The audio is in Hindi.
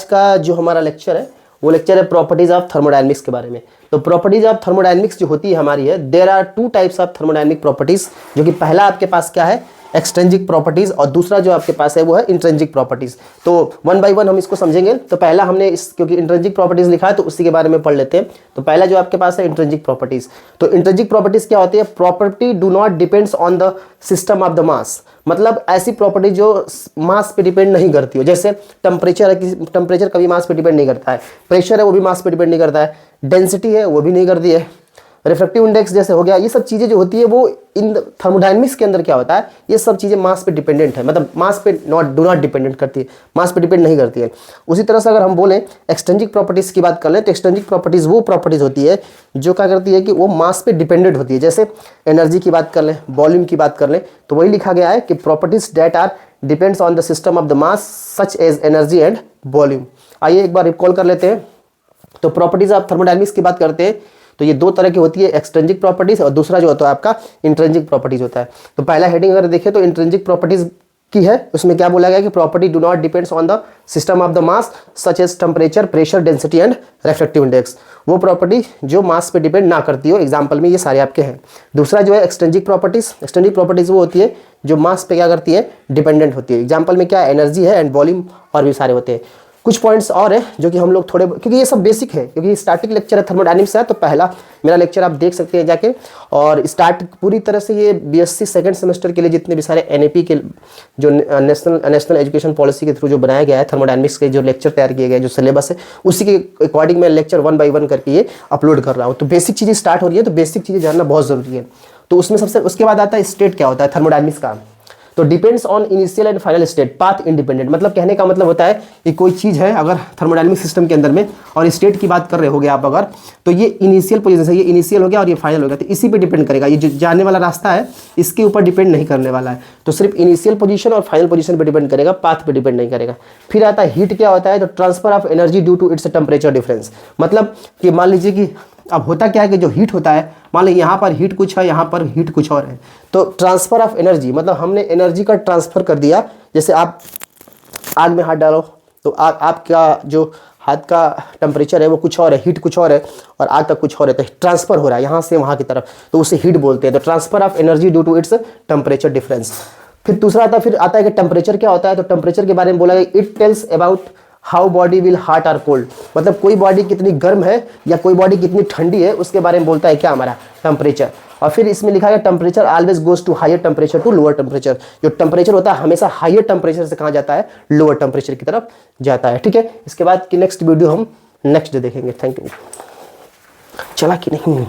आज का जो हमारा लेक्चर है वो लेक्चर है प्रॉपर्टीज ऑफ थर्मोडायनेमिक्स के बारे में। तो प्रॉपर्टीज ऑफ थर्मोडायनेमिक्स जो होती है हमारी है, there are two types of thermodynamic properties, जो कि पहला आपके पास क्या है, एक्सट्रिंसिक प्रॉपर्टीज, और दूसरा जो आपके पास है वो है इंट्रिंसिक प्रॉपर्टीज। तो वन बाय वन हम इसको समझेंगे। तो पहला हमने क्योंकि इंट्रिंसिक प्रॉपर्टीज लिखा है तो उसी के बारे में पढ़ लेते हैं। तो पहला जो आपके पास है इंट्रिंसिक प्रॉपर्टीज। तो इंट्रिंसिक प्रॉपर्टीज क्या होती है, property do not depends on the system of the मास, मतलब ऐसी प्रॉपर्टी जो मास पे डिपेंड नहीं करती हो। जैसे टेम्परेचर है, टेम्परेचर कभी मास पे डिपेंड नहीं करता है, प्रेशर है वो भी मास पे डिपेंड नहीं करता है, डेंसिटी है वो भी नहीं करती है, रिफ्रैक्टिव इंडेक्स जैसे हो गया, ये सब चीज़ें जो होती है वो इन थर्मोडायनेमिक्स के अंदर क्या होता है, ये सब चीज़ें मास पे डिपेंडेंट है, मतलब मास पे डू नॉट डिपेंडेंट करती है, मास पे डिपेंड नहीं करती है। उसी तरह से अगर हम बोलें एक्सट्रिंसिक प्रॉपर्टीज़ की बात कर लें तो एक्सट्रिंसिक प्रॉपर्टीज़ वो प्रॉपर्टीज़ होती है जो क्या करती है कि वो मास पे डिपेंडेंट होती है। जैसे एनर्जी की बात कर लें, वॉल्यूम की बात कर लें, तो वही लिखा गया है कि properties that are depends on the system of the mass such as energy and volume. आइए एक बार रिकॉल कर लेते हैं। तो प्रॉपर्टीज ऑफ थर्मोडायनेमिक्स की बात करते हैं तो ये दो तरह की होती है, एक्सट्रिंसिक प्रॉपर्टीज और दूसरा जो होता है आपका इंट्रिंसिक प्रॉपर्टीज होता है। तो पहला हेडिंग अगर देखें तो इंट्रिंसिक प्रॉपर्टीज की है, उसमें क्या बोला गया कि property do not depends on the system of the mass such as temperature, pressure, density and refractive index, वो प्रॉपर्टी जो मास पे डिपेंड ना करती हो। एग्जांपल में ये सारे आपके हैं। दूसरा जो है एक्सट्रिंसिक प्रॉपर्टीज, एक्सट्रिंसिक प्रॉपर्टीज वो होती है जो मास पे क्या करती है, डिपेंडेंट होती है। एग्जाम्पल में क्या है, एनर्जी है एंड वॉल्यूम और भी सारे होते हैं। कुछ पॉइंट्स और है जो कि हम लोग थोड़े, क्योंकि ये सब बेसिक है, क्योंकि स्टार्टिंग लेक्चर है थर्मोडायनेमिक्स है, तो पहला मेरा लेक्चर आप देख सकते हैं जाके। और स्टार्ट पूरी तरह से ये बीएससी सेकंड सेमेस्टर के लिए जितने भी सारे एनएपी के जो नेशनल एजुकेशन पॉलिसी के थ्रू जो बनाया गया है थर्मोडायनेमिक्स के जो लेक्चर तैयार किए गए, जो सिलेबस है उसी के अकॉर्डिंग मैं लेक्चर वन बाई वन करके ये अपलोड कर रहा हूँ। तो बेसिक चीज़ें स्टार्ट हो रही है, तो बेसिक चीज़ें जानना बहुत ज़रूरी है। तो उसमें सबसे उसके बाद आता है स्टेट क्या होता है थर्मोडायनेमिक्स का। तो depends on initial and final state, path independent, मतलब कहने का मतलब होता है कि कोई चीज़ है अगर थर्मोडायनेमिक सिस्टम के अंदर में और स्टेट की बात कर रहे होगे आप अगर, तो ये इनिशियल पोजीशन है, ये इनिशियल हो गया और ये फाइनल हो गया, तो इसी पे डिपेंड करेगा। ये जो जाने वाला रास्ता है इसके ऊपर डिपेंड नहीं करने वाला है, तो सिर्फ इनिशियल पोजीशन और फाइनल पोजीशन पे डिपेंड करेगा, पाथ पे डिपेंड नहीं करेगा। फिर आता है हीट क्या होता है, तो transfer of energy due to its temperature difference, मतलब कि मान लीजिए कि अब होता क्या है कि जो हीट होता है, मान लीजिए यहाँ पर हीट कुछ है, यहाँ पर हीट कुछ और है, तो ट्रांसफर ऑफ एनर्जी मतलब हमने एनर्जी का ट्रांसफर कर दिया। जैसे आप आग में हाथ डालो तो आपका जो हाथ का टेम्परेचर है वो कुछ और है, हीट कुछ और है और आग का कुछ और है, तो ट्रांसफर हो रहा है यहाँ से वहाँ की तरफ, तो उसे हीट बोलते हैं। तो transfer of energy due to its temperature difference. फिर दूसरा आता है कि टेम्परेचर क्या होता है, तो टेम्परेचर के बारे में बोला गया it tells about how body will hot और कोल्ड, मतलब कोई बॉडी कितनी गर्म है या कोई बॉडी कितनी ठंडी है उसके बारे में बोलता है क्या हमारा टेम्परेचर। और फिर इसमें लिखा है temperature always goes to higher temperature to lower temperature, जो टेम्परेचर होता है हमेशा हायर टेम्परेचर से कहाँ जाता है, लोअर टेम्परेचर की तरफ जाता है। ठीक है, इसके बाद की नेक्स्ट वीडियो हम नेक्स्ट डे देखेंगे। Thank you. चला कि नहीं।